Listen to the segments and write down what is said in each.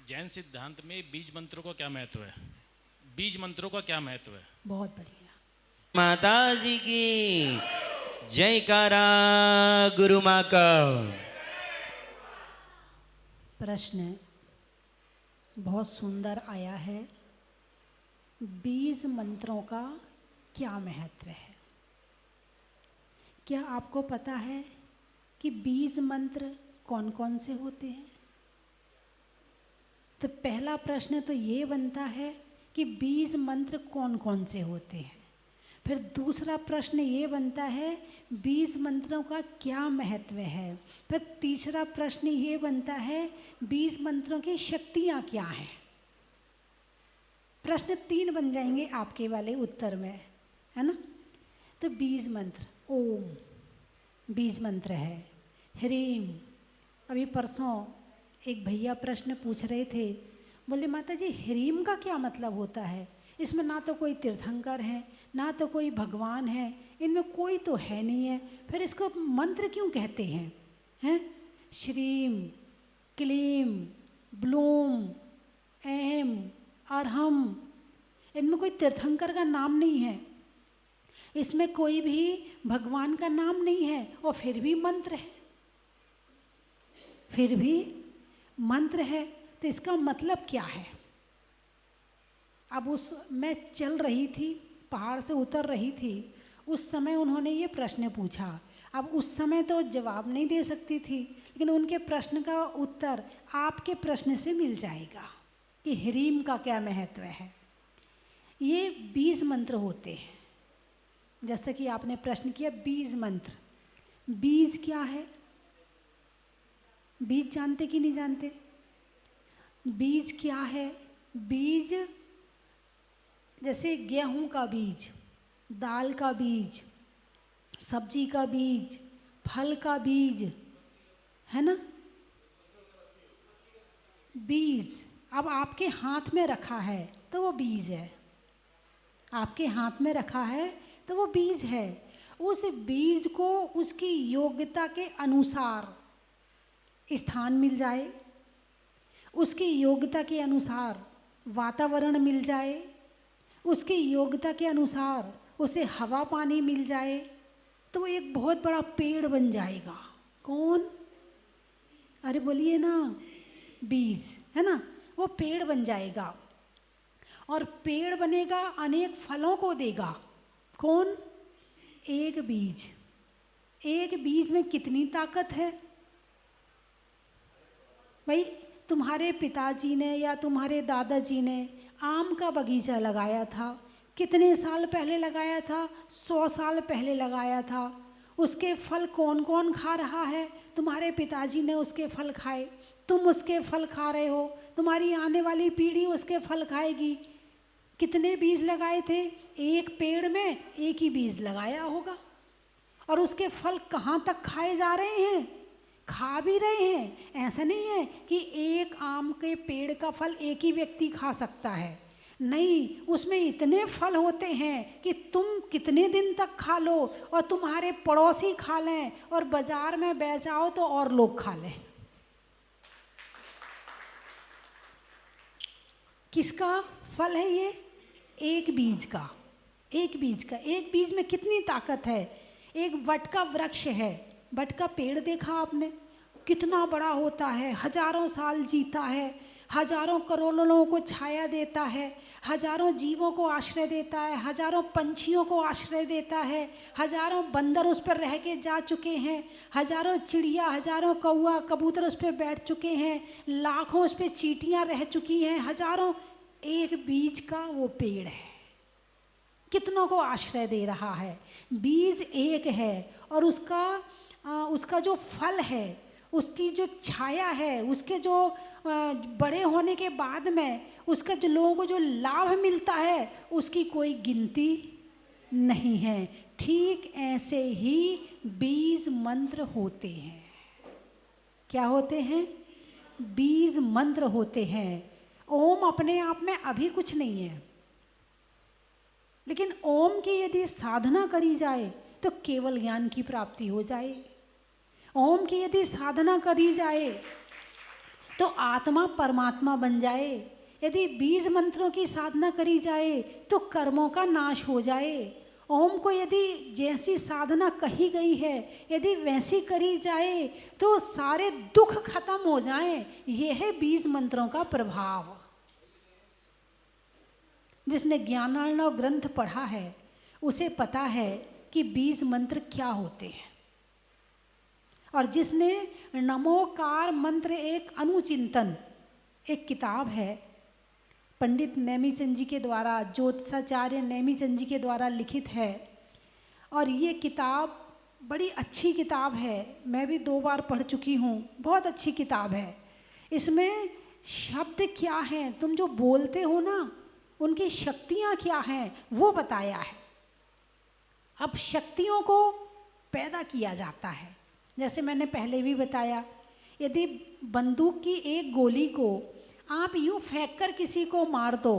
जैन सिद्धांत में बीज मंत्रों का क्या महत्व है? बीज मंत्रों का क्या महत्व है? बहुत बढ़िया। माता जी की जयकारा गुरु माँ का। प्रश्न बहुत सुंदर आया है। बीज मंत्रों का क्या महत्व है? क्या आपको पता है कि बीज मंत्र कौन कौन से होते हैं? तो पहला प्रश्न तो ये बनता है कि बीज मंत्र कौन कौन से होते हैं। फिर दूसरा प्रश्न ये बनता है बीज मंत्रों का क्या महत्व है। फिर तीसरा प्रश्न ये बनता है बीज मंत्रों की शक्तियाँ क्या हैं। प्रश्न 3 बन जाएंगे आपके वाले उत्तर में, है ना। तो बीज मंत्र, ओम बीज मंत्र है, ह्रीम। अभी परसों एक भैया प्रश्न पूछ रहे थे, बोले माता जी ह्रीम का क्या मतलब होता है? इसमें ना तो कोई तीर्थंकर है, ना तो कोई भगवान है, इनमें कोई तो है नहीं है, फिर इसको मंत्र क्यों कहते हैं? हैं श्रीम, क्लीम, ब्लूम, एम, अरहम, इनमें कोई तीर्थंकर का नाम नहीं है, इसमें कोई भी भगवान का नाम नहीं है, और फिर भी मंत्र है, फिर भी मंत्र है। तो इसका मतलब क्या है? अब मैं चल रही थी, पहाड़ से उतर रही थी, उस समय उन्होंने ये प्रश्न पूछा। अब उस समय तो जवाब नहीं दे सकती थी, लेकिन उनके प्रश्न का उत्तर आपके प्रश्न से मिल जाएगा कि ह्रीम का क्या महत्व है। ये बीज मंत्र होते हैं। जैसे कि आपने प्रश्न किया बीज मंत्र, बीज क्या है? बीज जानते कि नहीं जानते? बीज क्या है? बीज जैसे गेहूं का बीज, दाल का बीज, सब्जी का बीज, फल का बीज, है ना। बीज अब आपके हाथ में रखा है तो वो बीज है, आपके हाथ में रखा है तो वो बीज है। उस बीज को उसकी योग्यता के अनुसार स्थान मिल जाए, उसकी योग्यता के अनुसार वातावरण मिल जाए, उसकी योग्यता के अनुसार उसे हवा पानी मिल जाए, तो वो एक बहुत बड़ा पेड़ बन जाएगा। कौन? अरे बोलिए ना, बीज, है ना। वो पेड़ बन जाएगा, और पेड़ बनेगा, अनेक फलों को देगा। कौन? एक बीज। एक बीज में कितनी ताकत है भाई? तुम्हारे पिताजी ने या तुम्हारे दादाजी ने आम का बगीचा लगाया था, कितने साल पहले लगाया था? 100 साल पहले लगाया था। उसके फल कौन कौन खा रहा है? तुम्हारे पिताजी ने उसके फल खाए, तुम उसके फल खा रहे हो, तुम्हारी आने वाली पीढ़ी उसके फल खाएगी। कितने बीज लगाए थे? एक पेड़ में एक ही बीज लगाया होगा, और उसके फल कहाँ तक खाए जा रहे हैं? खा भी रहे हैं। ऐसा नहीं है कि एक आम के पेड़ का फल एक ही व्यक्ति खा सकता है, नहीं, उसमें इतने फल होते हैं कि तुम कितने दिन तक खा लो, और तुम्हारे पड़ोसी खा लें, और बाजार में बेचाओ तो और लोग खा लें। किसका फल है ये? एक बीज का। एक बीज का, एक बीज में कितनी ताकत है? एक वट का वृक्ष है, वट का पेड़ देखा आपने? कितना बड़ा होता है, हजारों साल जीता है, हजारों करोड़ों लोगों को छाया देता है, हजारों जीवों को आश्रय देता है, हजारों पंछियों को आश्रय देता है, हजारों बंदर उस पर रह के जा चुके हैं, हजारों चिड़िया, हजारों कौवा कबूतर उस पर बैठ चुके हैं, लाखों उस पर चींटियाँ रह चुकी हैं, हजारों। एक बीज का वो पेड़ है, कितनों को आश्रय दे रहा है। बीज एक है, और उसका जो फल है, उसकी जो छाया है, उसके जो बड़े होने के बाद में उसका जो लोगों को जो लाभ मिलता है, उसकी कोई गिनती नहीं है। ठीक ऐसे ही बीज मंत्र होते हैं। क्या होते हैं? बीज मंत्र होते हैं। ओम अपने आप में अभी कुछ नहीं है, लेकिन ओम की यदि साधना करी जाए तो केवल ज्ञान की प्राप्ति हो जाए। ओम की यदि साधना करी जाए तो आत्मा परमात्मा बन जाए। यदि बीज मंत्रों की साधना करी जाए तो कर्मों का नाश हो जाए। ओम को यदि जैसी साधना कही गई है यदि वैसी करी जाए तो सारे दुख खत्म हो जाएं। यह है बीज मंत्रों का प्रभाव। जिसने ज्ञानार्णव ग्रंथ पढ़ा है उसे पता है कि बीज मंत्र क्या होते हैं। और जिसने नमोकार मंत्र एक अनुचिंतन, एक किताब है पंडित नेमीचंद जी के द्वारा, ज्योतिषाचार्य नेमीचंद जी के द्वारा लिखित है। और ये किताब बड़ी अच्छी किताब है, मैं भी 2 बार पढ़ चुकी हूँ। बहुत अच्छी किताब है। इसमें शब्द क्या हैं, तुम जो बोलते हो ना, उनकी शक्तियाँ क्या हैं वो बताया है। अब शक्तियों को पैदा किया जाता है। जैसे मैंने पहले भी बताया, यदि बंदूक की एक गोली को आप यूँ फेंक कर किसी को मार दो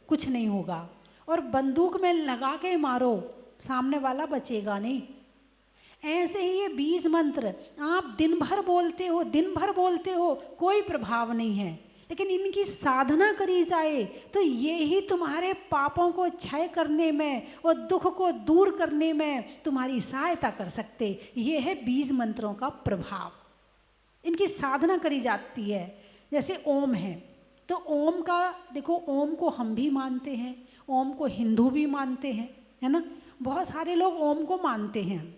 कुछ नहीं होगा, और बंदूक में लगा के मारो सामने वाला बचेगा नहीं। ऐसे ही ये बीज मंत्र आप दिन भर बोलते हो कोई प्रभाव नहीं है, लेकिन इनकी साधना करी जाए तो ये ही तुम्हारे पापों को क्षय करने में और दुख को दूर करने में तुम्हारी सहायता कर सकते। ये है बीज मंत्रों का प्रभाव। इनकी साधना करी जाती है। जैसे ओम है तो ओम का देखो, ओम को हम भी मानते हैं, ओम को हिंदू भी मानते हैं, है ना। बहुत सारे लोग ओम को मानते हैं,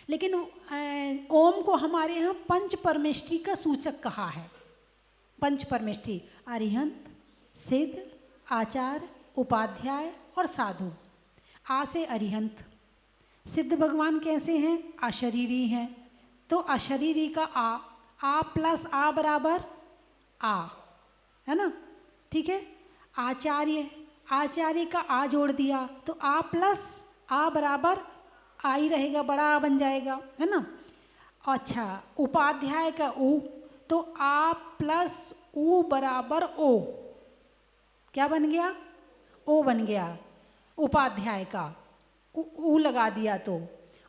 लेकिन ओम को हमारे यहाँ पंच परमेष्ठी का सूचक कहा है। पंच परमेष्ठी अरिहंत, सिद्ध, आचार्य, उपाध्याय और साधु। आ से अरिहंत। सिद्ध भगवान कैसे हैं? अशरीरी हैं, तो अशरीरी का आ प्लस आ बराबर आ, है ना, ठीक है। आचार्य का आ जोड़ दिया तो आ प्लस आ बराबर आ ही रहेगा, बड़ा आ बन जाएगा, है ना। अच्छा, उपाध्याय का ऊ, तो आ प्लस ऊ बराबर ओ, क्या बन गया? ओ बन गया। उपाध्याय का ऊ लगा दिया तो,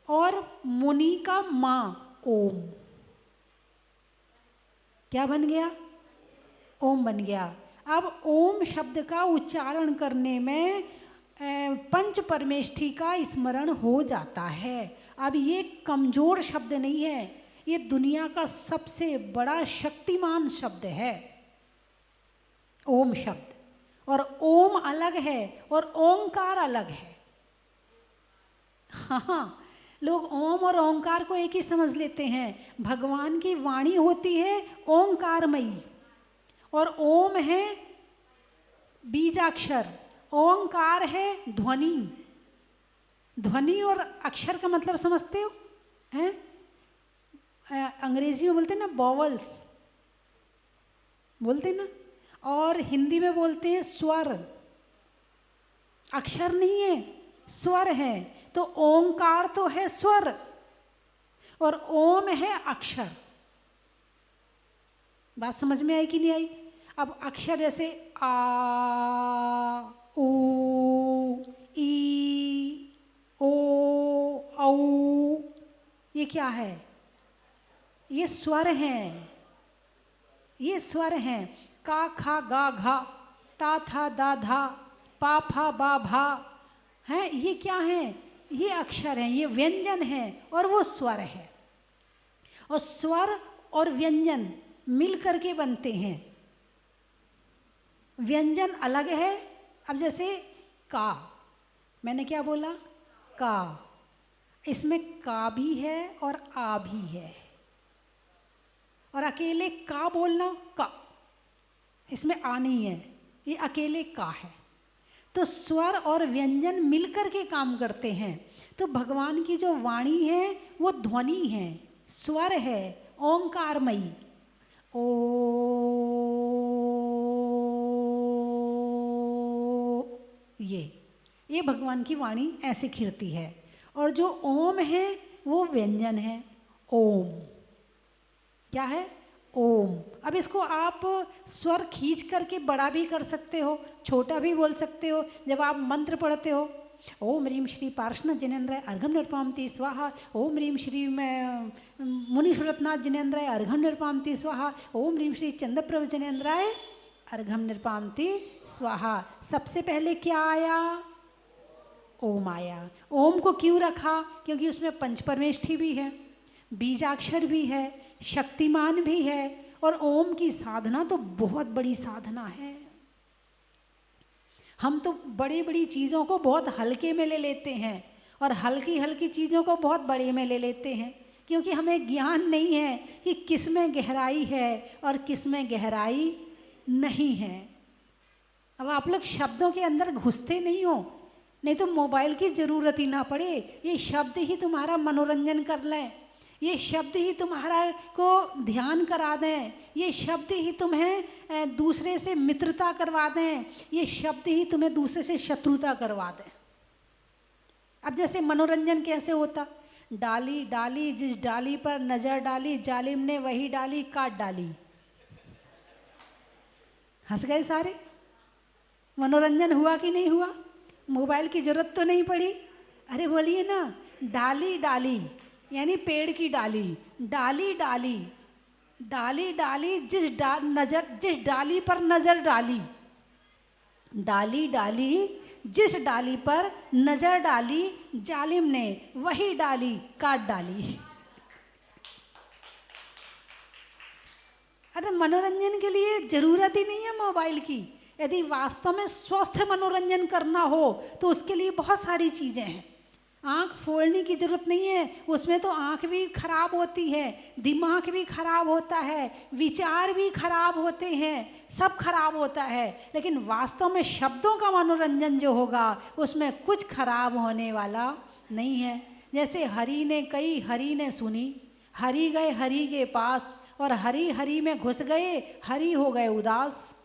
और मुनि का माँ ओम, क्या बन गया? ओम बन गया। अब ओम शब्द का उच्चारण करने में पंच परमेष्ठी का स्मरण हो जाता है। अब ये कमजोर शब्द नहीं है, ये दुनिया का सबसे बड़ा शक्तिमान शब्द है ओम शब्द। और ओम अलग है और ओंकार अलग है। हाँ, लोग ओम और ओंकार को एक ही समझ लेते हैं। भगवान की वाणी होती है ओंकारमयी, और ओम है बीजाक्षर, ओंकार है ध्वनि। ध्वनि और अक्षर का मतलब समझते हो? हैं? अंग्रेजी में बोलते हैं ना वॉवल्स, बोलते हैं ना, और हिंदी में बोलते हैं स्वर। अक्षर नहीं है, स्वर है। तो ओंकार तो है स्वर और ओम है अक्षर। बात समझ में आई कि नहीं आई? अब अक्षर जैसे आ, ऊ, ई, ओ, औ, ये क्या है? ये स्वर हैं, ये स्वर हैं। का खा गा घा, ता था दा धा, पा फा बा भा, हैं? ये क्या हैं? ये अक्षर हैं, ये व्यंजन हैं और वो स्वर है। और स्वर और व्यंजन मिल करके बनते हैं। व्यंजन अलग है। अब जैसे का, मैंने क्या बोला? का। इसमें का भी है और आ भी है, और अकेले का बोलना का, इसमें आ नहीं है, ये अकेले का है। तो स्वर और व्यंजन मिलकर के काम करते हैं। तो भगवान की जो वाणी है वो ध्वनि है, स्वर है, ओंकारमयी। ओ, ये भगवान की वाणी ऐसे खिरती है। और जो ओम है वो व्यंजन है, ओम। क्या है? ओम। अब इसको आप स्वर खींच करके बड़ा भी कर सकते हो, छोटा भी बोल सकते हो। जब आप मंत्र पढ़ते हो ओम ह्रीम श्री पार्श्वनाथ जिनेन्द्राय अर्घम निर्पामती स्वाहा। ओम ह्रीम श्री मुनीश्वरनाथ जिनेन्द्राय अर्घम निर्पामती स्वाहा। ओम ह्रीम श्री चंद्रप्रभ जिनेन्द्राय अर्घम निर्पामती स्वाहा। सबसे पहले क्या आया? ओम आया। ओम को क्यों रखा? क्योंकि उसमें पंचपरमेष्ठी भी है, बीजाक्षर भी है, शक्तिमान भी है, और ओम की साधना तो बहुत बड़ी साधना है। हम तो बड़ी बड़ी चीज़ों को बहुत हल्के में ले लेते हैं और हल्की हल्की चीज़ों को बहुत बड़े में ले लेते हैं, क्योंकि हमें ज्ञान नहीं है कि किस में गहराई है और किस में गहराई नहीं है। अब आप लोग शब्दों के अंदर घुसते नहीं हो, नहीं तो मोबाइल की ज़रूरत ही ना पड़े। ये शब्द ही तुम्हारा मनोरंजन कर लें, ये शब्द ही तुम्हारा को ध्यान करा दें, ये शब्द ही तुम्हें दूसरे से मित्रता करवा दें, ये शब्द ही तुम्हें दूसरे से शत्रुता करवा दें। अब जैसे मनोरंजन कैसे होता? डाली डाली जिस डाली पर नज़र डाली, जालिम ने वही डाली काट डाली। हंस गए सारे। मनोरंजन हुआ कि नहीं हुआ? मोबाइल की जरूरत तो नहीं पड़ी। अरे बोलिए ना, डाली डाली यानी पेड़ की डाली, डाली डाली, डाली डाली जिस डाली पर नजर डाली, डाली डाली जिस डाली पर नजर डाली, जालिम ने वही डाली काट डाली। अरे मनोरंजन के लिए जरूरत ही नहीं है मोबाइल की। यदि वास्तव में स्वस्थ मनोरंजन करना हो तो उसके लिए बहुत सारी चीज़ें हैं। आँख फोड़ने की ज़रूरत नहीं है, उसमें तो आँख भी खराब होती है, दिमाग भी खराब होता है, विचार भी खराब होते हैं, सब खराब होता है। लेकिन वास्तव में शब्दों का मनोरंजन जो होगा उसमें कुछ खराब होने वाला नहीं है। जैसे हरि ने कही हरि ने सुनी, हरि गए हरि के पास और हरि हरि में घुस गए, हरि हो गए उदास।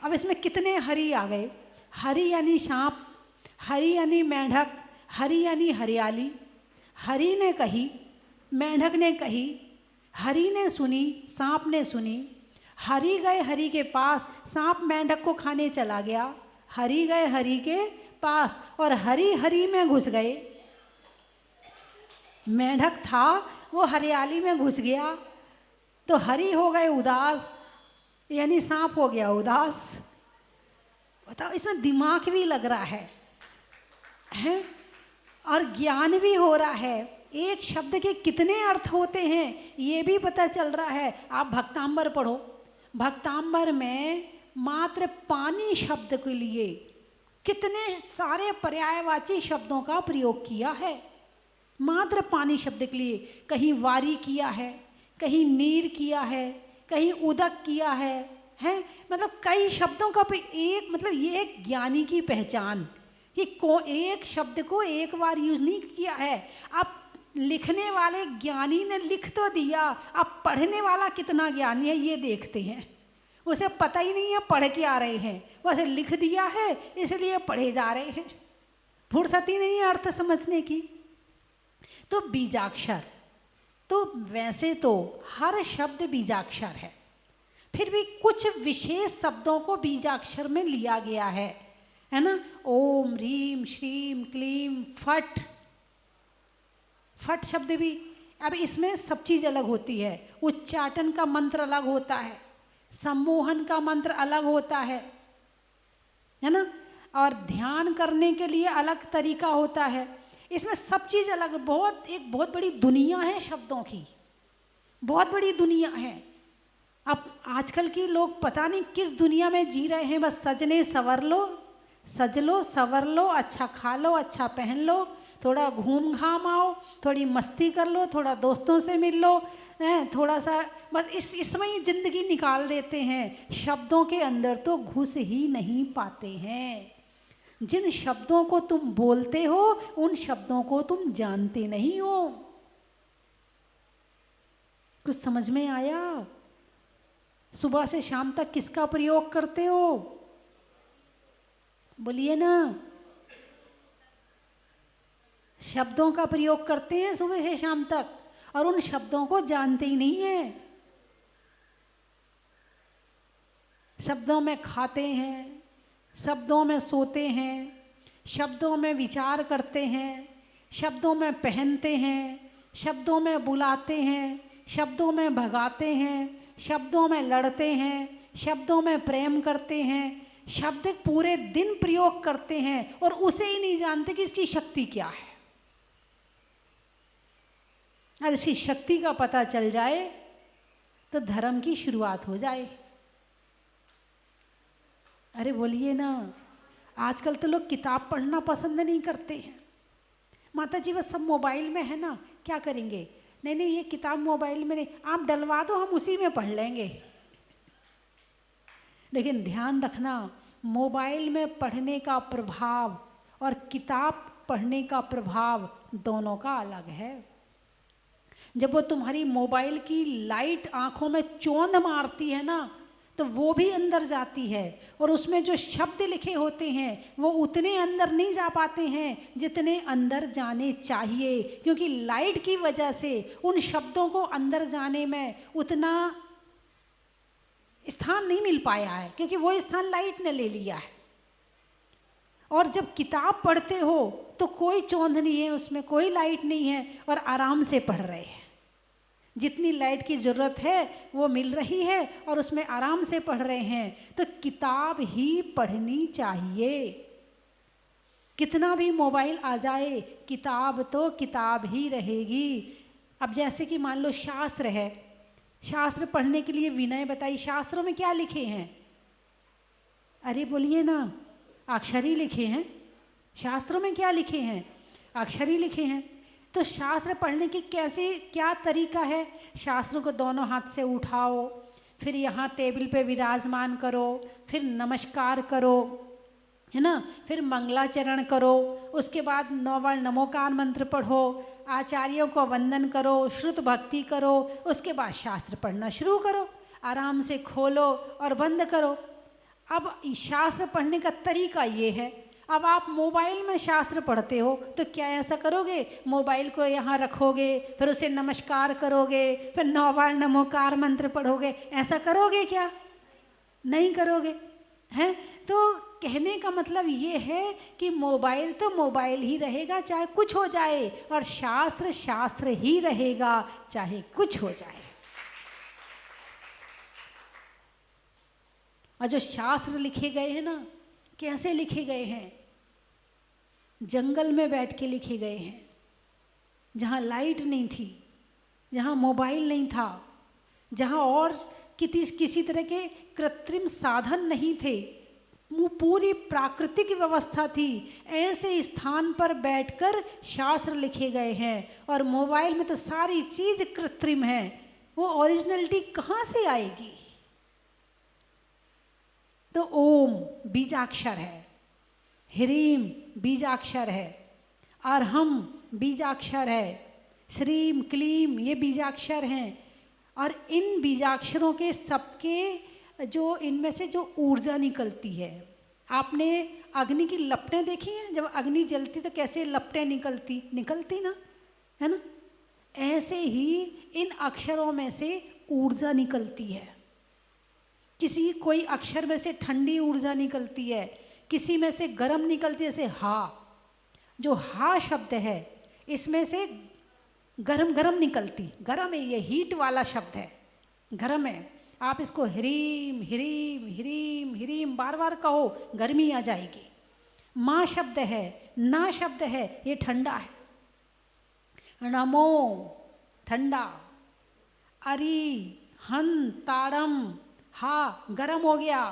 अब इसमें कितने हरि आ गए? हरि यानी सांप, हरि यानी मेंढक, हरि यानी हरियाली। हरि ने कही, मेंढक ने कही, हरि ने सुनी, सांप ने सुनी। हरि गए हरि के पास, सांप मेंढक को खाने चला गया। हरि गए हरि के पास और हरि हरि में घुस गए। मेंढक था वो हरियाली में घुस गया तो हरि हो गए उदास, यानी सांप हो गया उदास। बताओ, इसमें दिमाग भी लग रहा है और ज्ञान भी हो रहा है। एक शब्द के कितने अर्थ होते हैं ये भी पता चल रहा है। आप भक्तांबर पढ़ो, भक्तांबर में मात्र पानी शब्द के लिए कितने सारे पर्यायवाची शब्दों का प्रयोग किया है। मात्र पानी शब्द के लिए कहीं वारी किया है, कहीं नीर किया है, कहीं उदक किया है मतलब कई शब्दों का एक मतलब ये एक ज्ञानी की पहचान। ये एक शब्द को एक बार यूज नहीं किया है। अब लिखने वाले ज्ञानी ने लिख तो दिया, अब पढ़ने वाला कितना ज्ञानी है ये देखते हैं। उसे पता ही नहीं है पढ़ के आ रहे हैं, वैसे लिख दिया है इसलिए पढ़े जा रहे हैं। फुर्सत ही नहीं है अर्थ समझने की। तो बीजाक्षर, तो वैसे तो हर शब्द बीजाक्षर है, फिर भी कुछ विशेष शब्दों को बीजाक्षर में लिया गया है ना। ओम ह्रीम श्रीम क्लीम फट, फट शब्द भी, अब इसमें सब चीज़ अलग होती है। उच्चाटन का मंत्र अलग होता है, सम्मोहन का मंत्र अलग होता है ना, और ध्यान करने के लिए अलग तरीका होता है। इसमें सब चीज़ अलग, एक बहुत बड़ी दुनिया है शब्दों की, बहुत बड़ी दुनिया है। अब आजकल के लोग पता नहीं किस दुनिया में जी रहे हैं। बस सजने सवर लो, सज लो सवर लो, अच्छा खा लो, अच्छा पहन लो, थोड़ा घूम घाम आओ, थोड़ी मस्ती कर लो, थोड़ा दोस्तों से मिल लो, थोड़ा सा बस इसमें ही ज़िंदगी निकाल देते हैं। शब्दों के अंदर तो घुस ही नहीं पाते हैं। जिन शब्दों को तुम बोलते हो उन शब्दों को तुम जानते नहीं हो। कुछ समझ में आया? सुबह से शाम तक किसका प्रयोग करते हो? बोलिए ना। शब्दों का प्रयोग करते हैं सुबह से शाम तक और उन शब्दों को जानते ही नहीं है। शब्दों में खाते हैं, शब्दों में सोते हैं, शब्दों में विचार करते हैं, शब्दों में पहनते हैं, शब्दों में बुलाते हैं, शब्दों में भगाते हैं, शब्दों में लड़ते हैं, शब्दों में प्रेम करते हैं, शब्द पूरे दिन प्रयोग करते हैं और उसे ही नहीं जानते कि इसकी शक्ति क्या है। और इसकी शक्ति का पता चल जाए तो धर्म की शुरुआत हो जाए। अरे बोलिए ना, आजकल तो लोग किताब पढ़ना पसंद नहीं करते हैं। माता जी बस सब मोबाइल में है ना, क्या करेंगे? नहीं नहीं, ये किताब मोबाइल में नहीं, आप डलवा दो, हम उसी में पढ़ लेंगे। लेकिन ध्यान रखना, मोबाइल में पढ़ने का प्रभाव और किताब पढ़ने का प्रभाव दोनों का अलग है। जब वो तुम्हारी मोबाइल की लाइट आंखों में चौंध मारती है ना, तो वो भी अंदर जाती है और उसमें जो शब्द लिखे होते हैं वो उतने अंदर नहीं जा पाते हैं जितने अंदर जाने चाहिए, क्योंकि लाइट की वजह से उन शब्दों को अंदर जाने में उतना स्थान नहीं मिल पाया है, क्योंकि वो स्थान लाइट ने ले लिया है। और जब किताब पढ़ते हो तो कोई चौंध नहीं है, उसमें कोई लाइट नहीं है और आराम से पढ़ रहे हैं। जितनी लाइट की ज़रूरत है वो मिल रही है और उसमें आराम से पढ़ रहे हैं। तो किताब ही पढ़नी चाहिए। कितना भी मोबाइल आ जाए, किताब तो किताब ही रहेगी। अब जैसे कि मान लो शास्त्र है, शास्त्र पढ़ने के लिए विनय बताई, शास्त्रों में क्या लिखे हैं? अरे बोलिए ना, अक्षर ही लिखे हैं। शास्त्रों में क्या लिखे हैं? अक्षर ही लिखे हैं। तो शास्त्र पढ़ने की कैसे क्या तरीका है? शास्त्रों को दोनों हाथ से उठाओ, फिर यहाँ टेबल पे विराजमान करो, फिर नमस्कार करो, है ना, फिर मंगलाचरण करो, उसके बाद 9 बार नमोकार मंत्र पढ़ो, आचार्यों को वंदन करो, श्रुत भक्ति करो, उसके बाद शास्त्र पढ़ना शुरू करो। आराम से खोलो और बंद करो। अब शास्त्र पढ़ने का तरीका ये है। अब आप मोबाइल में शास्त्र पढ़ते हो तो क्या ऐसा करोगे, मोबाइल को यहाँ रखोगे, फिर उसे नमस्कार करोगे, फिर 9 बार नमोकार मंत्र पढ़ोगे? ऐसा करोगे क्या? नहीं करोगे, हैं? तो कहने का मतलब ये है कि मोबाइल तो मोबाइल ही रहेगा चाहे कुछ हो जाए, और शास्त्र शास्त्र ही रहेगा चाहे कुछ हो जाए। और जो शास्त्र लिखे गए हैं ना, कैसे लिखे गए हैं? जंगल में बैठ के लिखे गए हैं, जहाँ लाइट नहीं थी, जहाँ मोबाइल नहीं था, जहाँ और किसी तरह के कृत्रिम साधन नहीं थे, वो पूरी प्राकृतिक व्यवस्था थी। ऐसे स्थान पर बैठकर शास्त्र लिखे गए हैं। और मोबाइल में तो सारी चीज़ कृत्रिम है, वो ओरिजिनलिटी कहाँ से आएगी? तो ओम बीजाक्षर है, ह्रीम बीजाक्षर है, अरहम बीजाक्षर है, श्रीम क्लीम ये बीजाक्षर हैं। और इन बीजाक्षरों के सबके जो इनमें से जो ऊर्जा निकलती है, आपने अग्नि की लपटें देखी हैं? जब अग्नि जलती तो कैसे लपटें निकलती ना, है ना? ऐसे ही इन अक्षरों में से ऊर्जा निकलती है। कोई अक्षर में से ठंडी ऊर्जा निकलती है, किसी में से गर्म निकलती है। जैसे हा, जो हा शब्द है इसमें से गरम गरम निकलती, गरम है, ये हीट वाला शब्द है, गरम है। आप इसको ह्रीम ह्रीम ह्रीम ह्रीम बार बार कहो, गर्मी आ जाएगी। माँ शब्द है, ना शब्द है, ये ठंडा है। नमो ठंडा, अरी हन ताड़म, हा गरम हो गया।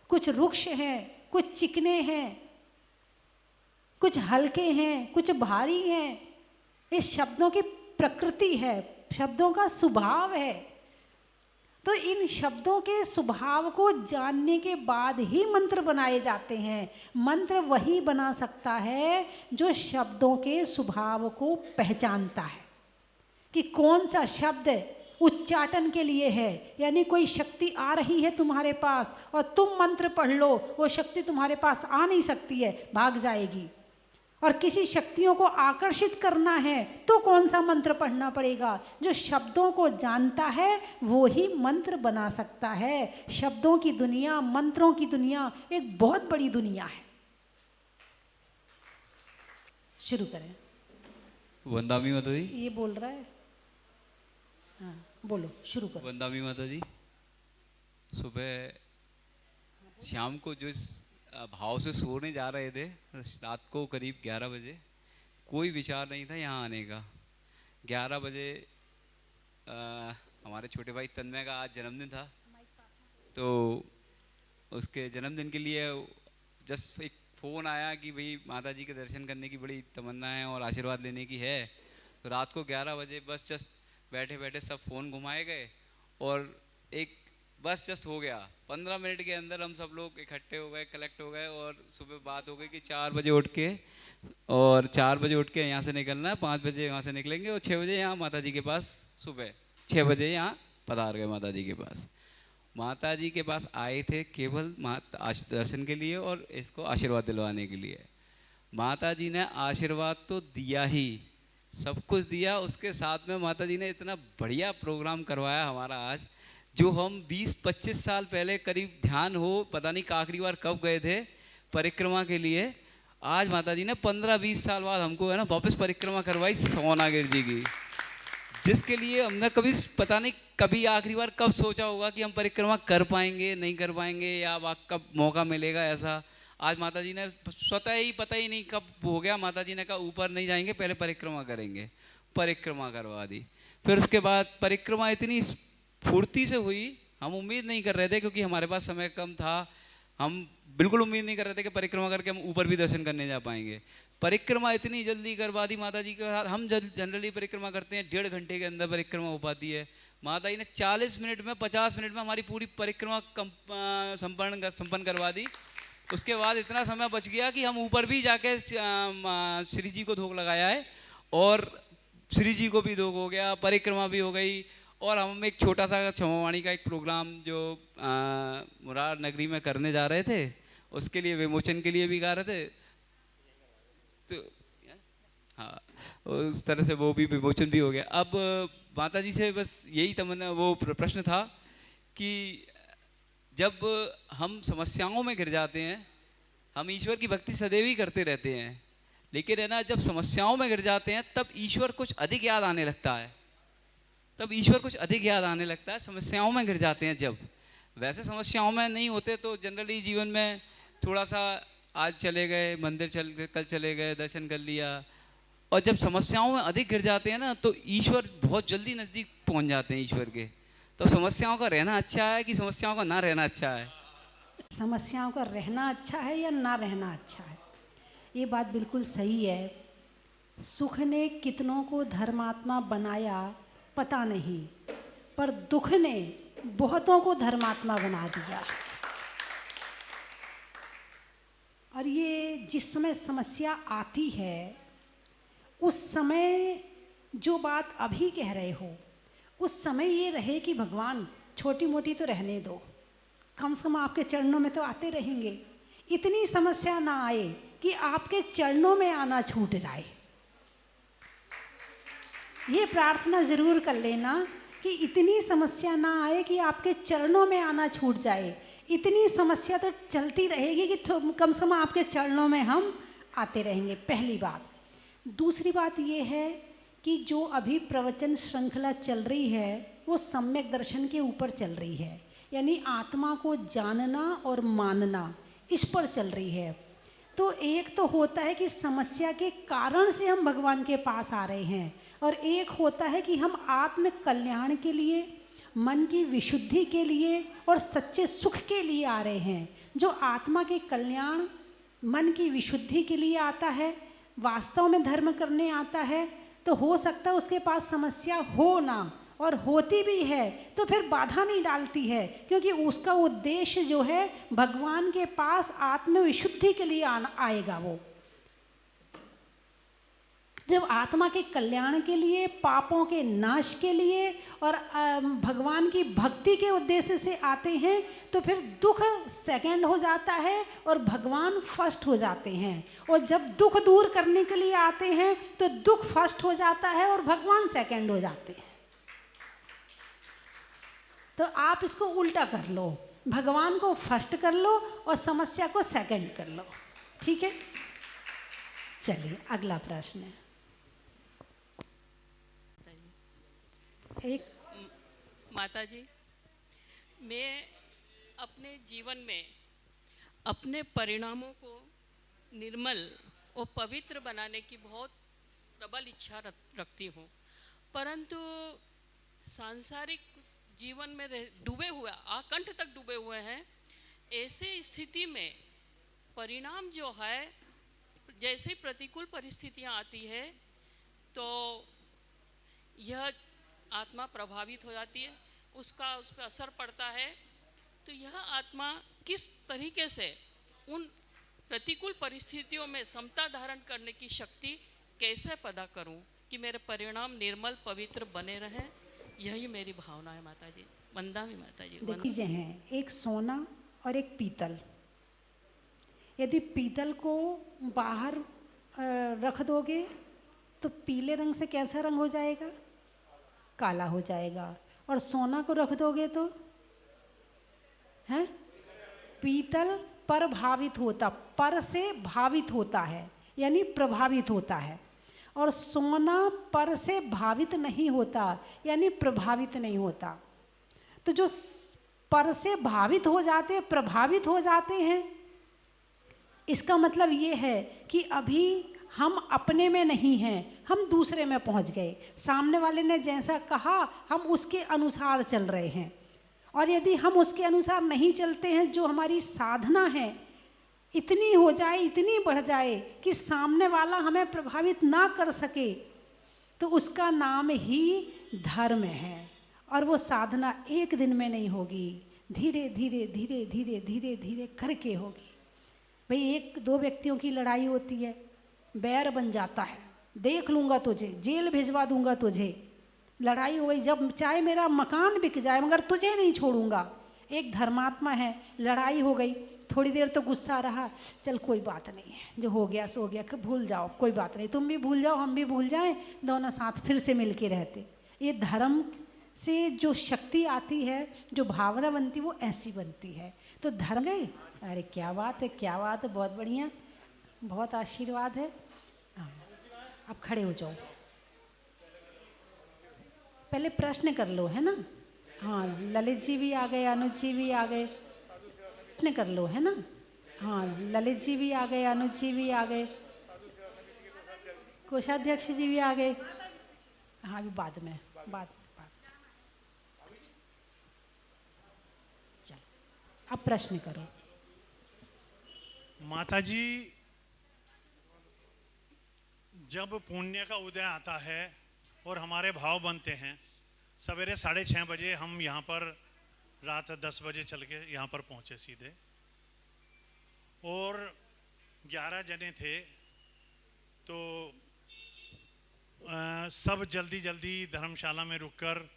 कुछ रुक्ष हैं, कुछ चिकने हैं, कुछ हल्के हैं, कुछ भारी हैं। इस शब्दों की प्रकृति है, शब्दों का स्वभाव है। तो इन शब्दों के स्वभाव को जानने के बाद ही मंत्र बनाए जाते हैं। मंत्र वही बना सकता है जो शब्दों के स्वभाव को पहचानता है कि कौन सा शब्द उच्चाटन के लिए है। यानी कोई शक्ति आ रही है तुम्हारे पास और तुम मंत्र पढ़ लो, वो शक्ति तुम्हारे पास आ नहीं सकती है, भाग जाएगी। और किसी शक्तियों को आकर्षित करना है तो कौन सा मंत्र पढ़ना पड़ेगा? जो शब्दों को जानता है वो ही मंत्र बना सकता है। शब्दों की दुनिया, मंत्रों की दुनिया एक बहुत बड़ी दुनिया है। शुरू करें। वंदामी माता जी। ये बोल रहा है, हाँ बोलो, शुरू करो। वंदामी माता जी, सुबह शाम को जो इस भाव से सोने जा रहे थे, रात को करीब 11 बजे, कोई विचार नहीं था यहाँ आने का। 11 बजे हमारे छोटे भाई तन्मय का आज जन्मदिन था, तो उसके जन्मदिन के लिए जस्ट एक फ़ोन आया कि भाई माता जी के दर्शन करने की बड़ी तमन्ना है और आशीर्वाद लेने की है। तो रात को 11 बजे बस जस्ट बैठे बैठे सब फ़ोन घुमाए गए और एक बस जस्ट हो गया। 15 मिनट के अंदर हम सब लोग इकट्ठे हो गए, कलेक्ट हो गए और सुबह बात हो गई कि 4 बजे उठ के, और 4 बजे उठ के यहाँ से निकलना है, 5 बजे यहाँ से निकलेंगे और 6 बजे यहाँ माता जी के पास, सुबह 6 बजे यहाँ पधार गए माता जी के पास। माता जी के पास आए थे केवल दर्शन के लिए और इसको आशीर्वाद दिलवाने के लिए। माता जी ने आशीर्वाद तो दिया ही, सब कुछ दिया, उसके साथ में माता जी ने इतना बढ़िया प्रोग्राम करवाया हमारा आज, जो हम 20-25 साल पहले करीब ध्यान हो, पता नहीं आखिरी बार कब गए थे परिक्रमा के लिए, आज माता जी ने 15-20 साल बाद हमको है ना वापस परिक्रमा करवाई सोनागिर जी की, जिसके लिए हमने कभी पता नहीं कभी आखिरी बार कब सोचा होगा कि हम परिक्रमा कर पाएंगे, नहीं कर पाएंगे, या कब मौका मिलेगा ऐसा। आज माता जी ने स्वतः ही, पता ही नहीं कब हो गया, माता जी ने कहा ऊपर नहीं जाएंगे, पहले परिक्रमा करेंगे। परिक्रमा करवा दी। फिर उसके बाद परिक्रमा इतनी फुर्ती से हुई, हम उम्मीद नहीं कर रहे थे, क्योंकि हमारे पास समय कम था, हम बिल्कुल उम्मीद नहीं कर रहे थे कि परिक्रमा करके हम ऊपर भी दर्शन करने जा पाएंगे। परिक्रमा इतनी जल्दी करवा दी माता जी के साथ। हम जनरली परिक्रमा करते हैं 1.5 घंटे के अंदर परिक्रमा हो पाती है, माता जी ने 40 मिनट में, 50 मिनट में हमारी पूरी परिक्रमा संपन्न करवा दी। उसके बाद इतना समय बच गया कि हम ऊपर भी जाके श्री जी को धोख लगाया है, और श्री जी को भी धोख हो गया, परिक्रमा भी हो गई। और हम एक छोटा सा क्षमावाणी का एक प्रोग्राम जो मुरार नगरी में करने जा रहे थे, उसके लिए विमोचन के लिए भी गा रहे थे, तो हाँ उस तरह से वो भी विमोचन भी हो गया। अब माता जी से बस यही तमन्ना, वो प्रश्न था कि जब हम समस्याओं में गिर जाते हैं, हम ईश्वर की भक्ति सदैव ही करते रहते हैं, लेकिन है ना जब समस्याओं में गिर जाते हैं तब ईश्वर कुछ अधिक याद आने लगता है, तब ईश्वर कुछ अधिक याद आने लगता है। समस्याओं में गिर जाते हैं जब, वैसे समस्याओं में नहीं होते तो जनरली जीवन में थोड़ा सा आज चले गए मंदिर, कल चले गए, दर्शन कर लिया, और जब समस्याओं में अधिक गिर जाते हैं ना तो ईश्वर बहुत जल्दी नज़दीक पहुंच जाते हैं ईश्वर के। तो समस्याओं का रहना अच्छा है कि समस्याओं का ना रहना अच्छा है? समस्याओं का रहना अच्छा है या ना रहना अच्छा है, ये बात बिल्कुल सही है। सुख ने कितनों को धर्मात्मा बनाया पता नहीं, पर दुख ने बहुतों को धर्मात्मा बना दिया। और ये जिस समय समस्या आती है उस समय जो बात अभी कह रहे हो, उस समय ये रहे कि भगवान छोटी मोटी तो रहने दो, कम से कम आपके चरणों में तो आते रहेंगे, इतनी समस्या ना आए कि आपके चरणों में आना छूट जाए। ये प्रार्थना ज़रूर कर लेना कि इतनी समस्या ना आए कि आपके चरणों में आना छूट जाए। इतनी समस्या तो चलती रहेगी कि कम से कम आपके चरणों में हम आते रहेंगे, पहली बात। दूसरी बात ये है कि जो अभी प्रवचन श्रृंखला चल रही है वो सम्यक दर्शन के ऊपर चल रही है, यानी आत्मा को जानना और मानना, इस पर चल रही है। तो एक तो होता है कि समस्या के कारण से हम भगवान के पास आ रहे हैं, और एक होता है कि हम आत्म कल्याण के लिए, मन की विशुद्धि के लिए और सच्चे सुख के लिए आ रहे हैं। जो आत्मा के कल्याण, मन की विशुद्धि के लिए आता है, वास्तव में धर्म करने आता है, तो हो सकता है उसके पास समस्या हो ना, और होती भी है तो फिर बाधा नहीं डालती है, क्योंकि उसका उद्देश्य जो है भगवान के पास आत्म विशुद्धि के लिए आएगा वो। जब आत्मा के कल्याण के लिए, पापों के नाश के लिए और भगवान की भक्ति के उद्देश्य से आते हैं तो फिर दुख सेकंड हो जाता है और भगवान फर्स्ट हो जाते हैं। और जब दुख दूर करने के लिए आते हैं तो दुख फर्स्ट हो जाता है और भगवान सेकंड हो जाते हैं। तो आप इसको उल्टा कर लो, भगवान को फर्स्ट कर लो और समस्या को सेकंड कर लो। ठीक है, चलिए अगला प्रश्न है। एक माता जी, मैं अपने जीवन में अपने परिणामों को निर्मल और पवित्र बनाने की बहुत प्रबल इच्छा रखती हूँ, परंतु सांसारिक जीवन में डूबे हुए, आकंठ तक डूबे हुए हैं। ऐसे स्थिति में परिणाम जो है, जैसे प्रतिकूल परिस्थितियाँ आती है तो यह आत्मा प्रभावित हो जाती है, उस पर असर पड़ता है। तो यह आत्मा किस तरीके से उन प्रतिकूल परिस्थितियों में समता धारण करने की शक्ति कैसे पैदा करूं कि मेरे परिणाम निर्मल पवित्र बने रहें, यही मेरी भावना है माता जी। वंदामी माता जी। देखिए हैं, एक सोना और एक पीतल। यदि पीतल को बाहर रख दोगे तो पीले रंग से कैसा रंग हो जाएगा? काला हो जाएगा। और सोना को रख दोगे तो है, पीतल प्रभावित होता, पर से भावित होता है, यानी प्रभावित होता है, और सोना पर से भावित नहीं होता, यानी प्रभावित नहीं होता। तो जो पर से भावित हो जाते, प्रभावित हो जाते हैं, इसका मतलब ये है कि अभी हम अपने में नहीं हैं, हम दूसरे में पहुंच गए। सामने वाले ने जैसा कहा हम उसके अनुसार चल रहे हैं, और यदि हम उसके अनुसार नहीं चलते हैं, जो हमारी साधना है इतनी हो जाए, इतनी बढ़ जाए कि सामने वाला हमें प्रभावित ना कर सके, तो उसका नाम ही धर्म है। और वो साधना एक दिन में नहीं होगी, धीरे धीरे धीरे धीरे धीरे धीरे करके होगी। भाई एक दो व्यक्तियों की लड़ाई होती है, बैर बन जाता है, देख लूँगा तुझे, जेल भिजवा दूंगा तुझे, लड़ाई हो गई, जब चाहे मेरा मकान बिक जाए मगर तुझे नहीं छोड़ूंगा। एक धर्मात्मा है, लड़ाई हो गई, थोड़ी देर तो गुस्सा रहा, चल कोई बात नहीं है, जो हो गया सो गया, भूल जाओ, कोई बात नहीं, तुम भी भूल जाओ, हम भी भूल जाएं, दोनों साथ फिर से मिल के रहते। ये धर्म से जो शक्ति आती है, जो भावना बनती है, वो ऐसी बनती है। तो धर्म गए, अरे क्या बात है, क्या बात है, बहुत बढ़िया, बहुत आशीर्वाद है। अब खड़े हो जाओ, पहले प्रश्न कर लो, है ना। हाँ, ललित जी भी आ गए, अनुज जी भी आ गए, प्रश्न कर लो, है ना। हाँ, ललित जी भी आ गए, अनुज जी भी आ गए, कोषाध्यक्ष जी भी आ गए। हाँ, अभी बाद में, बाद चल, अब प्रश्न करो। माता जी, जब पुण्य का उदय आता है और हमारे भाव बनते हैं, सवेरे 6:30 बजे हम यहाँ पर, रात 10 बजे चल के यहाँ पर पहुँचे सीधे, और 11 जने थे, तो सब जल्दी जल्दी धर्मशाला में रुककर,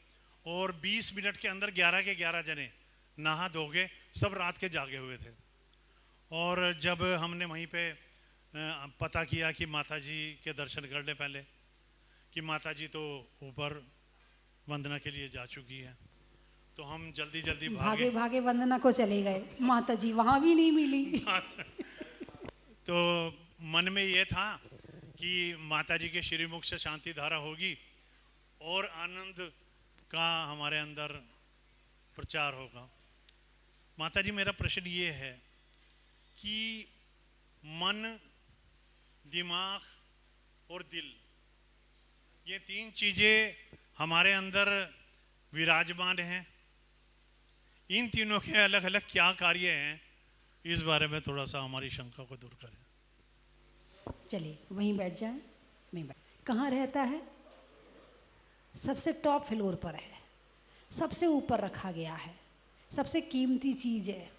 और 20 मिनट के अंदर 11 के 11 जने नहा धोगे, सब रात के जागे हुए थे। और जब हमने वहीं पे पता किया कि माता जी के दर्शन कर ले पहले, कि माता जी तो ऊपर वंदना के लिए जा चुकी है, तो हम जल्दी जल्दी भागे भागे वंदना को चले गए, माता जी वहाँ भी नहीं मिली। तो मन में ये था कि माता जी के श्रीमुख से शांति धारा होगी और आनंद का हमारे अंदर प्रचार होगा। माता जी, मेरा प्रश्न ये है कि मन, दिमाग और दिल, ये 3 चीजें हमारे अंदर विराजमान हैं, इन तीनों के अलग अलग क्या कार्य हैं, इस बारे में थोड़ा सा हमारी शंका को दूर करें। चलिए वहीं बैठ जाएं, वहीं बैठ। कहाँ रहता है? सबसे टॉप फ्लोर पर है, सबसे ऊपर रखा गया है, सबसे कीमती चीज़ है।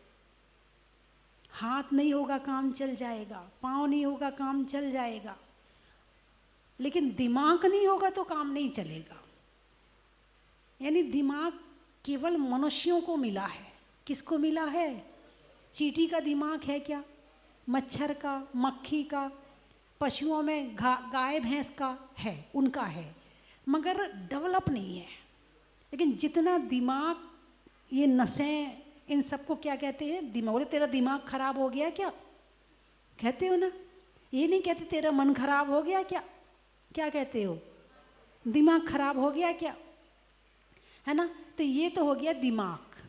हाथ नहीं होगा काम चल जाएगा, पाँव नहीं होगा काम चल जाएगा, लेकिन दिमाग नहीं होगा तो काम नहीं चलेगा। यानी दिमाग केवल मनुष्यों को मिला है। किसको मिला है? चींटी का दिमाग है क्या? मच्छर का, मक्खी का, पशुओं में गाय भैंस का है, उनका है, मगर डेवलप नहीं है। लेकिन जितना दिमाग, ये नसें, इन सबको क्या कहते हैं? दिमाग। बोले तेरा दिमाग खराब हो गया क्या? कहते हो ना? ये नहीं कहते तेरा मन खराब हो गया क्या? क्या कहते हो? दिमाग खराब हो गया क्या, है ना? तो ये तो हो गया दिमाग।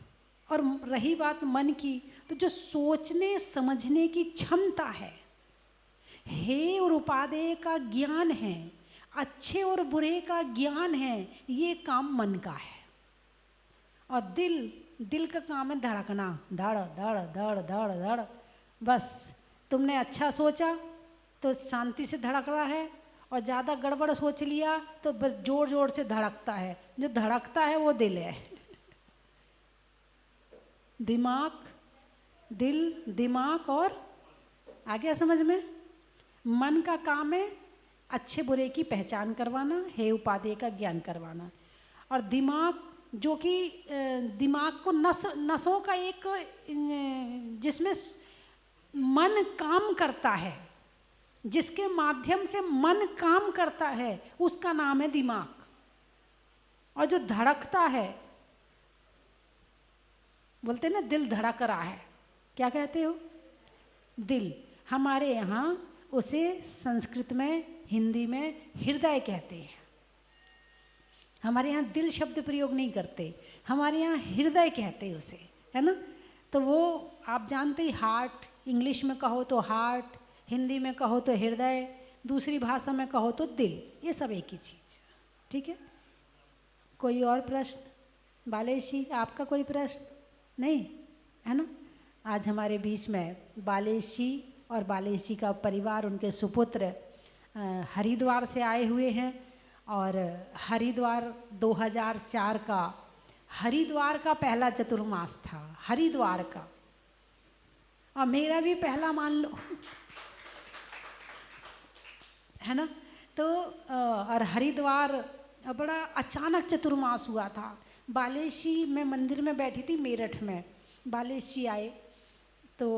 और रही बात मन की, तो जो सोचने समझने की क्षमता है, हे और उपादेय का ज्ञान है, अच्छे और बुरे का ज्ञान है, ये काम मन का है। और दिल का काम है धड़कना, धड़ धड़ धड़ धड़ धड़। बस तुमने अच्छा सोचा तो शांति से धड़क रहा है, और ज़्यादा गड़बड़ सोच लिया तो बस जोर जोर से धड़कता है। जो धड़कता है वो दिल है। दिमाग, दिल, दिमाग और आ गया समझ में? मन का काम है अच्छे बुरे की पहचान करवाना, हे उपादेय का ज्ञान करवाना। और दिमाग, जो कि दिमाग को नसों का एक, जिसमें मन काम करता है, जिसके माध्यम से मन काम करता है, उसका नाम है दिमाग। और जो धड़कता है, बोलते हैं ना दिल धड़क रहा है, क्या कहते हो? दिल। हमारे यहाँ उसे संस्कृत में, हिंदी में हृदय कहते हैं। हमारे यहाँ दिल शब्द प्रयोग नहीं करते, हमारे यहाँ हृदय कहते हैं उसे, है ना? तो वो आप जानते ही, हार्ट, इंग्लिश में कहो तो हार्ट, हिंदी में कहो तो हृदय, दूसरी भाषा में कहो तो दिल, ये सब एक ही चीज़। ठीक है? कोई और प्रश्न? बालेश जी, आपका कोई प्रश्न नहीं है ना? आज हमारे बीच में बालेश जी और बालेश जी का परिवार, उनके सुपुत्र हरिद्वार से आए हुए हैं। और हरिद्वार 2004 का, हरिद्वार का पहला चतुर्मास था, हरिद्वार का। और मेरा भी पहला मान लो, है ना? तो और हरिद्वार बड़ा अचानक चतुर्मास हुआ था। बालेश जी, मैं मंदिर में बैठी थी मेरठ में, बालेश जी आए तो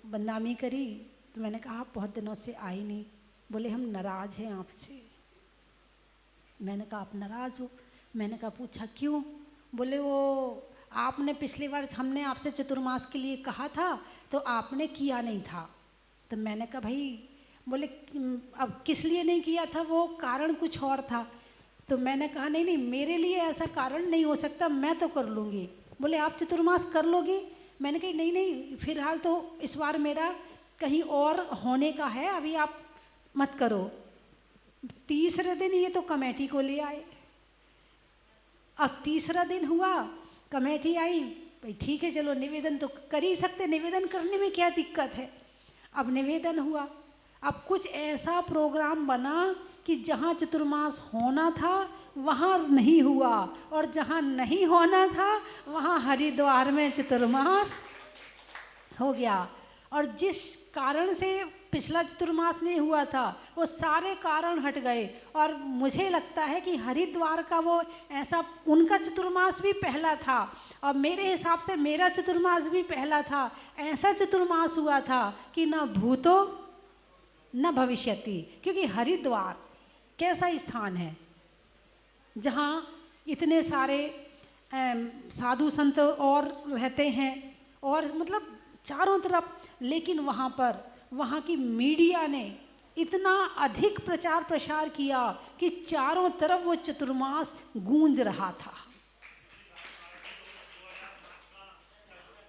बदनामी करी। तो मैंने कहा आप बहुत दिनों से आई नहीं। बोले हम नाराज़ हैं आपसे। मैंने कहा आप नाराज़ हो? मैंने कहा पूछा क्यों? बोले वो आपने पिछली बार हमने आपसे चतुर्मास के लिए कहा था तो आपने किया नहीं था। तो मैंने कहा भाई, बोले अब किस लिए नहीं किया था, वो कारण कुछ और था। तो मैंने कहा नहीं नहीं, मेरे लिए ऐसा कारण नहीं हो सकता, मैं तो कर लूँगी। बोले आप चतुर्मास कर लोगी? मैंने कहा नहीं नहीं, फिलहाल तो इस बार मेरा कहीं और होने का है, अभी आप मत करो। तीसरे दिन ये तो कमेटी को ले आए। अब तीसरा दिन हुआ, कमेटी आई, भाई ठीक है चलो निवेदन तो कर ही सकते, निवेदन करने में क्या दिक्कत है। अब निवेदन हुआ। अब कुछ ऐसा प्रोग्राम बना कि जहाँ चतुर्मास होना था वहाँ नहीं हुआ, और जहाँ नहीं होना था वहाँ हरिद्वार में चतुर्मास हो गया। और जिस कारण से पिछला चतुर्मास नहीं हुआ था वो सारे कारण हट गए। और मुझे लगता है कि हरिद्वार का वो ऐसा, उनका चतुर्मास भी पहला था और मेरे हिसाब से मेरा चतुर्मास भी पहला था। ऐसा चतुर्मास हुआ था कि न भूतो न भविष्यति, क्योंकि हरिद्वार कैसा स्थान है जहाँ इतने सारे साधु संत और रहते हैं, और मतलब चारों तरफ। लेकिन वहाँ पर वहाँ की मीडिया ने इतना अधिक प्रचार प्रसार किया कि चारों तरफ वो चतुर्मास गूंज रहा था।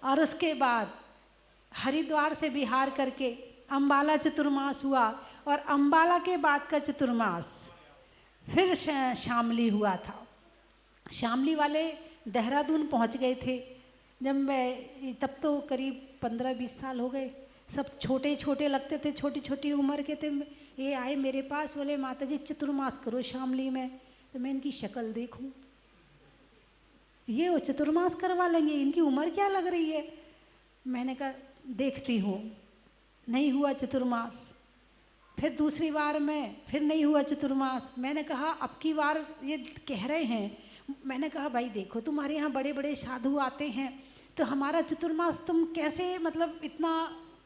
और उसके बाद हरिद्वार से बिहार करके अम्बाला चतुर्मास हुआ, और अम्बाला के बाद का चतुर्मास फिर शामली हुआ था। शामली वाले देहरादून पहुंच गए थे जब मैं, तब तो करीब 15-20 साल हो गए। सब छोटे छोटे लगते थे, छोटी छोटी उम्र के थे। ये आए मेरे पास, बोले माता जी चतुर्मास करो शामली में। तो मैं इनकी शक्ल देखूं, ये वो चतुर्मास करवा लेंगे, इनकी उम्र क्या लग रही है। मैंने कहा देखती हूँ। नहीं हुआ चतुर्मास। फिर दूसरी बार में फिर नहीं हुआ चतुर्मास। मैंने कहा अब की बार ये कह रहे हैं, मैंने कहा भाई देखो तुम्हारे यहाँ बड़े बड़े साधु आते हैं, तो हमारा चतुर्मास तुम कैसे मतलब इतना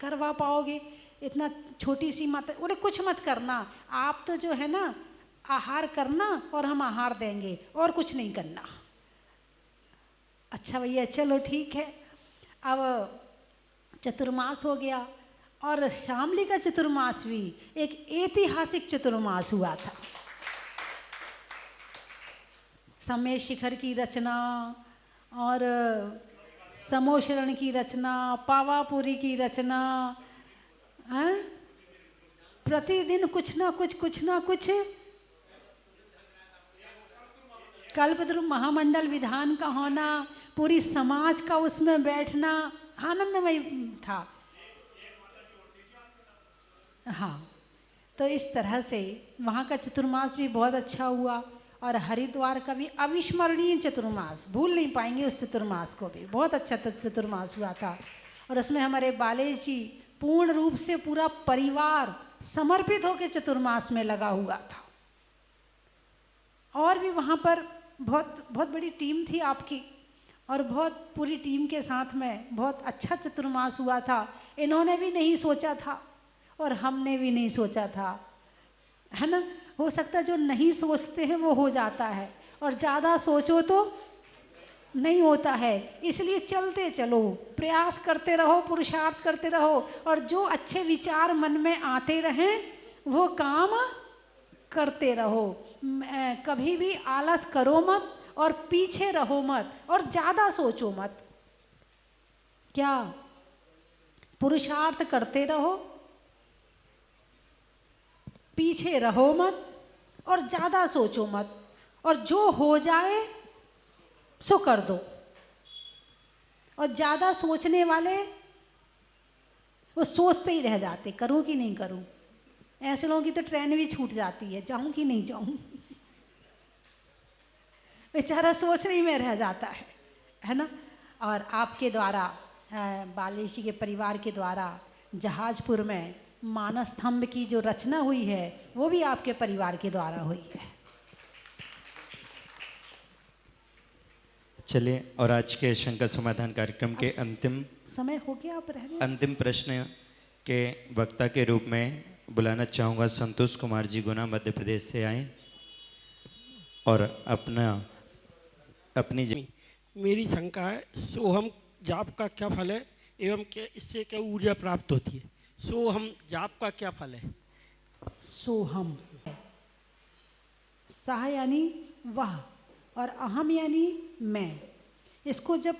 करवा पाओगे, इतना छोटी सी मात्रा। बोले कुछ मत करना, आप तो जो है ना आहार करना और हम आहार देंगे, और कुछ नहीं करना। अच्छा भैया चलो ठीक है। अब चतुर्मास हो गया, और शामली का चतुर्मास भी एक ऐतिहासिक चतुर्मास हुआ था। समय शिखर की रचना और समोशरण की रचना, पावापुरी की रचना, प्रतिदिन कुछ ना कुछ कल्पद्रुम महामंडल विधान का होना, पूरी समाज का उसमें बैठना आनंदमय था। हाँ, तो इस तरह से वहाँ का चतुर्मास भी बहुत अच्छा हुआ। और हरिद्वार का भी अविस्मरणीय चतुर्मास, भूल नहीं पाएंगे उस चतुर्मास को भी, बहुत अच्छा चतुर्मास हुआ था। और उसमें हमारे बालेश जी पूर्ण रूप से पूरा परिवार समर्पित होकर चतुर्मास में लगा हुआ था। और भी वहाँ पर बहुत बहुत बड़ी टीम थी आपकी, और बहुत पूरी टीम के साथ में बहुत अच्छा चतुर्मास हुआ था। इन्होंने भी नहीं सोचा था और हमने भी नहीं सोचा था, है ना। हो सकता है जो नहीं सोचते हैं वो हो जाता है, और ज़्यादा सोचो तो नहीं होता है। इसलिए चलते चलो, प्रयास करते रहो, पुरुषार्थ करते रहो, और जो अच्छे विचार मन में आते रहें वो काम करते रहो। कभी भी आलस करो मत, और पीछे रहो मत, और ज़्यादा सोचो मत। क्या पुरुषार्थ करते रहो, पीछे रहो मत, और ज़्यादा सोचो मत, और जो हो जाए सो कर दो। और ज़्यादा सोचने वाले वो सोचते ही रह जाते, करूं कि नहीं करूं। ऐसे लोगों की तो ट्रेन भी छूट जाती है, जाऊं कि नहीं जाऊं। बेचारा सोचने में रह जाता है ना। और आपके द्वारा, बालेश जी के परिवार के द्वारा जहाजपुर में मानस स्तंभ की जो रचना हुई है वो भी आपके परिवार के द्वारा हुई है। चलिए, और आज के शंका समाधान कार्यक्रम के अंतिम समय हो गया, आप रह गए। अंतिम प्रश्न के वक्ता के रूप में बुलाना चाहूँगा संतोष कुमार जी, गुना मध्य प्रदेश से आए और अपनी मेरी शंका है, सोहम जाप का क्या फल है एवं इससे क्या ऊर्जा प्राप्त होती है? सोहम जाप का क्या फल है? सोहम, सह यानी वह, और अहम यानी मैं। इसको जब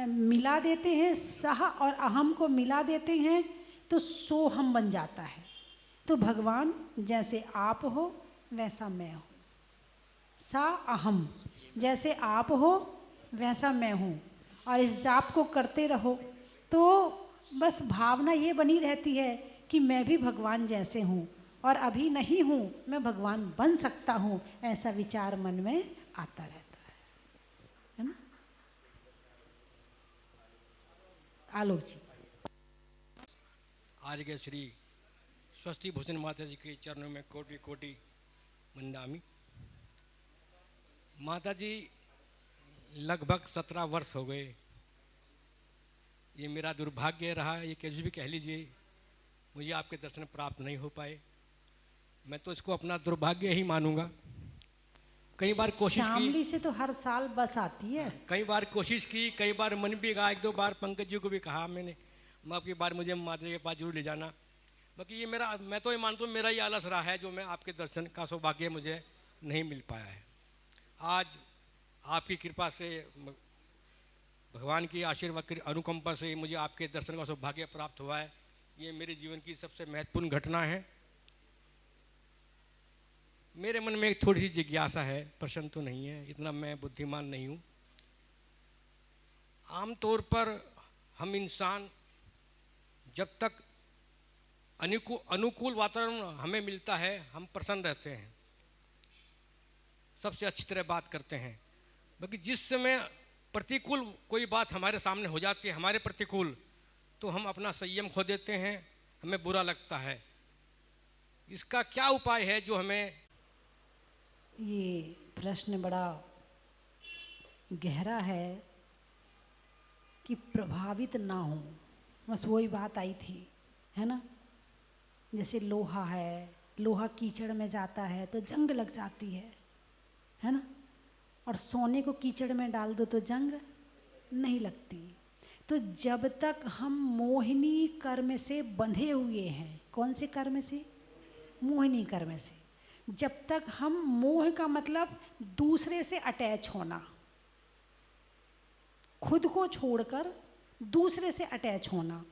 मिला देते हैं, सह और अहम को मिला देते हैं तो सोहम बन जाता है। तो भगवान जैसे आप हो वैसा मैं हूँ, सा अहम, जैसे आप हो वैसा मैं हूँ। और इस जाप को करते रहो तो बस भावना ये बनी रहती है कि मैं भी भगवान जैसे हूँ, और अभी नहीं हूँ, मैं भगवान बन सकता हूँ, ऐसा विचार मन में आता रहता है ना। आलोक जी। आर्य के श्री स्वस्ति भूषण माता जी के चरणों में कोटि कोटि वंदामि। माता जी लगभग 17 वर्ष हो गए, ये मेरा दुर्भाग्य रहा, ये कैसे भी कह लीजिए, मुझे आपके दर्शन प्राप्त नहीं हो पाए। मैं तो इसको अपना दुर्भाग्य ही मानूंगा। कई बार कोशिश की, शामली से तो हर साल बस आती है। कई बार कोशिश की, कई बार मन भी गया, 1-2 बार पंकज जी को भी कहा मैंने, मैं आपकी बार मुझे माता जी के पास जरूर ले जाना। बाकी ये मेरा, मैं तो ये मानता हूँ मेरा ही आलस रहा है जो मैं आपके दर्शन का सौभाग्य मुझे नहीं मिल पाया है। आज आपकी कृपा से, भगवान की आशीर्वाद की अनुकंपा से मुझे आपके दर्शन का सौभाग्य प्राप्त हुआ है। ये मेरे जीवन की सबसे महत्वपूर्ण घटना है। मेरे मन में एक थोड़ी सी जिज्ञासा है, प्रश्न तो नहीं है, इतना मैं बुद्धिमान नहीं हूँ। आमतौर पर हम इंसान जब तक अनुकूल वातावरण हमें मिलता है हम प्रसन्न रहते हैं, सबसे अच्छी तरह बात करते हैं। बाकी जिस समय प्रतिकूल कोई बात हमारे सामने हो जाती है, हमारे प्रतिकूल, तो हम अपना संयम खो देते हैं, हमें बुरा लगता है। इसका क्या उपाय है जो हमें? ये प्रश्न बड़ा गहरा है कि प्रभावित ना हो, बस वही बात आई थी, है ना। जैसे लोहा है, लोहा कीचड़ में जाता है तो जंग लग जाती है ना। और सोने को कीचड़ में डाल दो तो जंग नहीं लगती। तो जब तक हम मोहिनी कर्म से बंधे हुए हैं, कौन से कर्म से? मोहिनी कर्म से। जब तक हम, मोह का मतलब दूसरे से अटैच होना, खुद को छोड़कर दूसरे से अटैच होना,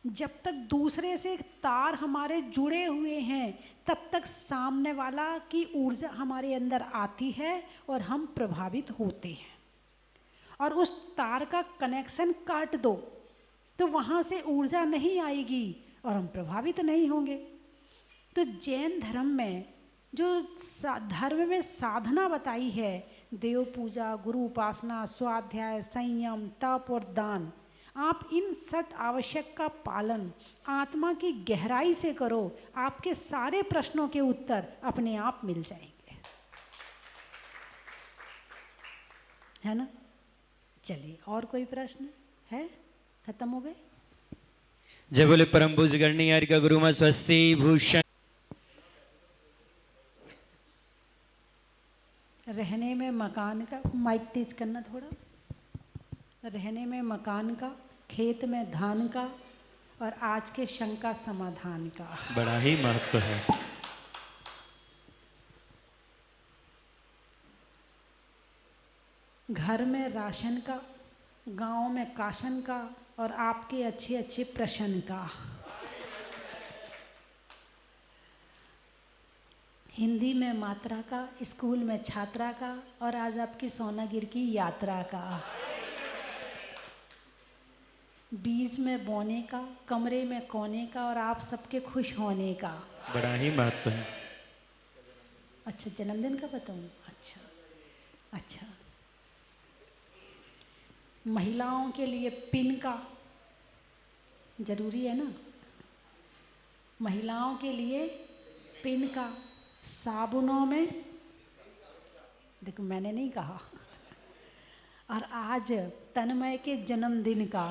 जब तक दूसरे से तार हमारे जुड़े हुए हैं तब तक सामने वाला की ऊर्जा हमारे अंदर आती है और हम प्रभावित होते हैं। और उस तार का कनेक्शन काट दो तो वहाँ से ऊर्जा नहीं आएगी और हम प्रभावित नहीं होंगे। तो जैन धर्म में जो धर्म में साधना बताई है, देव पूजा, गुरु उपासना, स्वाध्याय, संयम, तप और दान, आप इन 6 आवश्यक का पालन आत्मा की गहराई से करो, आपके सारे प्रश्नों के उत्तर अपने आप मिल जाएंगे, है ना। चलिए, और कोई प्रश्न है? खत्म हो गए? जय बोले परम पूज्य गणनीय हरि का गुरु में स्वस्ति भूषण। रहने में मकान का, माइक तेज करना थोड़ा। रहने में मकान का, खेत में धान का और आज के शंका समाधान का बड़ा ही महत्व है। घर में राशन का, गांव में काशन का और आपके अच्छे अच्छे प्रश्न का। हिंदी में मात्रा का, स्कूल में छात्रा का और आज आपकी सोनागिर की यात्रा का। बीज में बोने का, कमरे में कोने का और आप सबके खुश होने का। बड़ा ही महत्व है। अच्छा, जन्मदिन का बताऊँ? अच्छा, महिलाओं के लिए पिन का जरूरी है ना, महिलाओं के लिए पिन का। साबुनों में, देखो मैंने नहीं कहा। और आज तन्मय के जन्मदिन का।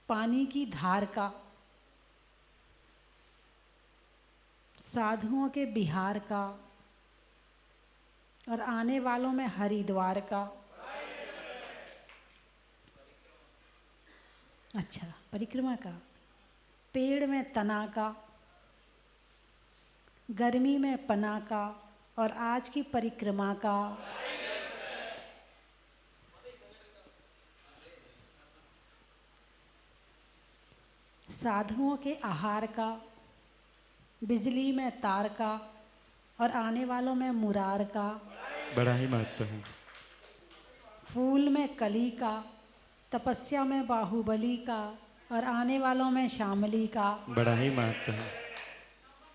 पानी की धार का, साधुओं के बिहार का और आने वालों में हरिद्वार का। अच्छा, परिक्रमा का। पेड़ में तना का, गर्मी में पना का और आज की परिक्रमा का। साधुओं के आहार का, बिजली में तार का और आने वालों में मुरार का। बड़ा ही महत्व है। फूल में कली का, तपस्या में बाहुबली का और आने वालों में शामली का। बड़ा ही महत्व है।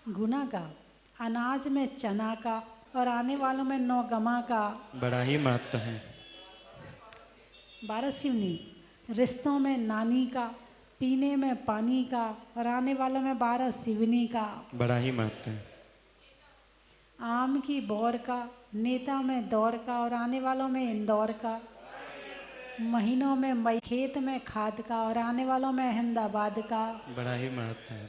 गुना का, अनाज में चना का और आने वालों में नौगमा का। बड़ा ही महत्व है। 12 सिवनी, रिश्तों में नानी का, पीने में पानी का और आने वालों में 12 सिवनी का। बड़ा ही महत्व है। आम की बौर का, नेता में दौर का और आने वालों में इंदौर का। महीनों में मई, खेत में खाद का और आने वालों में अहमदाबाद का। बड़ा ही महत्व है।